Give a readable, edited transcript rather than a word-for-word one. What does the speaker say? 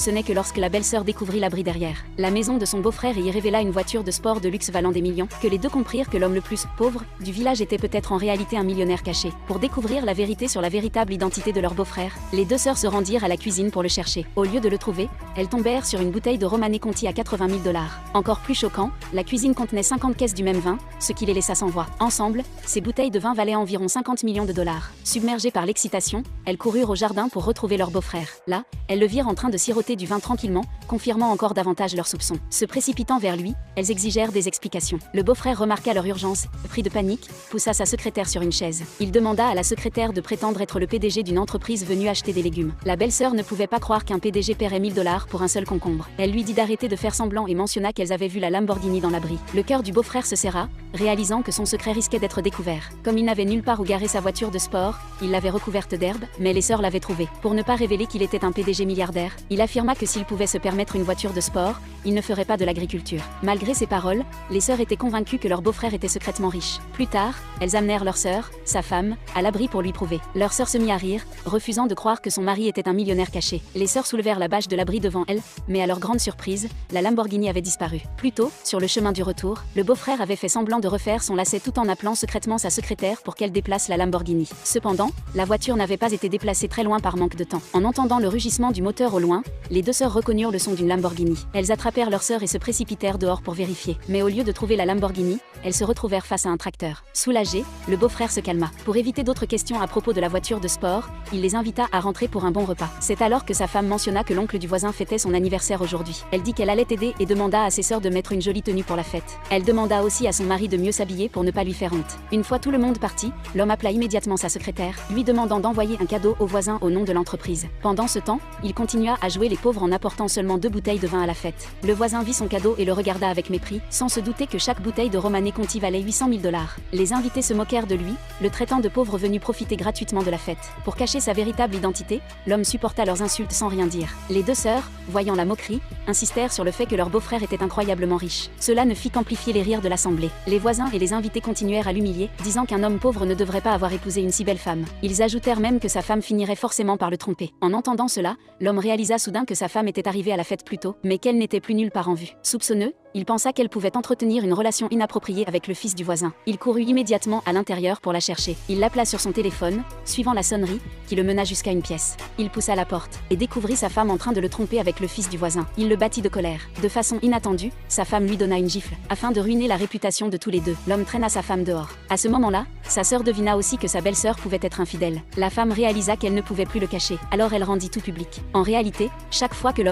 Ce n'est que lorsque la belle-sœur découvrit l'abri derrière la maison de son beau-frère et y révéla une voiture de sport de luxe valant des millions, que les deux comprirent que l'homme le plus pauvre du village était peut-être en réalité un millionnaire caché. Pour découvrir la vérité sur la véritable identité de leur beau-frère, les deux sœurs se rendirent à la cuisine pour le chercher. Au lieu de le trouver, elles tombèrent sur une bouteille de Romanée Conti à 80 000 $. Encore plus choquant, la cuisine contenait 50 caisses du même vin, ce qui les laissa sans voix. Ensemble, ces bouteilles de vin valaient environ 50 millions de $. Submergées par l'excitation, elles coururent au jardin pour retrouver leur beau-frère. Là, elles le virent en train de siroter du vin tranquillement, confirmant encore davantage leurs soupçons. Se précipitant vers lui, elles exigèrent des explications. Le beau-frère remarqua leur urgence, pris de panique, poussa sa secrétaire sur une chaise. Il demanda à la secrétaire de prétendre être le PDG d'une entreprise venue acheter des légumes. La belle-sœur ne pouvait pas croire qu'un PDG paierait 1000 $ pour un seul concombre. Elle lui dit d'arrêter de faire semblant et mentionna qu'elles avaient vu la Lamborghini dans l'abri. Le cœur du beau-frère se serra, réalisant que son secret risquait d'être découvert. Comme il n'avait nulle part où garer sa voiture de sport, il l'avait recouverte d'herbe, mais les sœurs l'avaient trouvé. Pour ne pas révéler qu'il était un PDG milliardaire, il affirma que s'il pouvait se permettre une voiture de sport, il ne ferait pas de l'agriculture. Malgré ces paroles, les sœurs étaient convaincues que leur beau-frère était secrètement riche. Plus tard, elles amenèrent leur sœur, sa femme, à l'abri pour lui prouver. Leur sœur se mit à rire, refusant de croire que son mari était un millionnaire caché. Les sœurs soulevèrent la bâche de l'abri devant elle, mais à leur grande surprise, la Lamborghini avait disparu. Plus tôt, sur le chemin du retour, le beau-frère avait fait semblant de refaire son lacet tout en appelant secrètement sa secrétaire pour qu'elle déplace la Lamborghini. Cependant, la voiture n'avait pas été déplacée très loin par manque de temps. En entendant le rugissement du moteur au loin, les deux sœurs reconnurent le son d'une Lamborghini. Elles attrapèrent leur sœur et se précipitèrent dehors pour vérifier. Mais au lieu de trouver la Lamborghini, elles se retrouvèrent face à un tracteur. Soulagé, le beau-frère se calma. Pour éviter d'autres questions à propos de la voiture de sport, il les invita à rentrer pour un bon repas. C'est alors que sa femme mentionna que l'oncle du voisin fêtait son anniversaire aujourd'hui. Elle dit qu'elle allait aider et demanda à ses sœurs de mettre une jolie tenue pour la fête. Elle demanda aussi à son mari de mieux s'habiller pour ne pas lui faire honte. Une fois tout le monde parti, l'homme appela immédiatement sa secrétaire, lui demandant d'envoyer un cadeau au voisin au nom de l'entreprise. Pendant ce temps, il continua à jouer les pauvres en apportant seulement 2 bouteilles de vin à la fête. Le voisin vit son cadeau et le regarda avec mépris, sans se douter que chaque bouteille de Romanée Conti valait 800 000 $. Les invités se moquèrent de lui, le traitant de pauvre venu profiter gratuitement de la fête. Pour cacher sa véritable identité, l'homme supporta leurs insultes sans rien dire. Les deux sœurs, voyant la moquerie, insistèrent sur le fait que leur beau-frère était incroyablement riche. Cela ne fit qu'amplifier les rires de l'assemblée. Les voisins et les invités continuèrent à l'humilier, disant qu'un homme pauvre ne devrait pas avoir épousé une si belle femme. Ils ajoutèrent même que sa femme finirait forcément par le tromper. En entendant cela, l'homme réalisa soudain que sa femme était arrivée à la fête plus tôt, mais qu'elle n'était plus nulle part en vue. Soupçonneux, il pensa qu'elle pouvait entretenir une relation inappropriée avec le fils du voisin. Il courut immédiatement à l'intérieur pour la chercher. Il l'appela sur son téléphone, suivant la sonnerie, qui le mena jusqu'à une pièce. Il poussa la porte et découvrit sa femme en train de le tromper avec le fils du voisin. Il le battit de colère. De façon inattendue, sa femme lui donna une gifle. Afin de ruiner la réputation de tous les deux, l'homme traîna sa femme dehors. À ce moment-là, sa sœur devina aussi que sa belle-sœur pouvait être infidèle. La femme réalisa qu'elle ne pouvait plus le cacher. Alors elle rendit tout public. En réalité, chaque fois que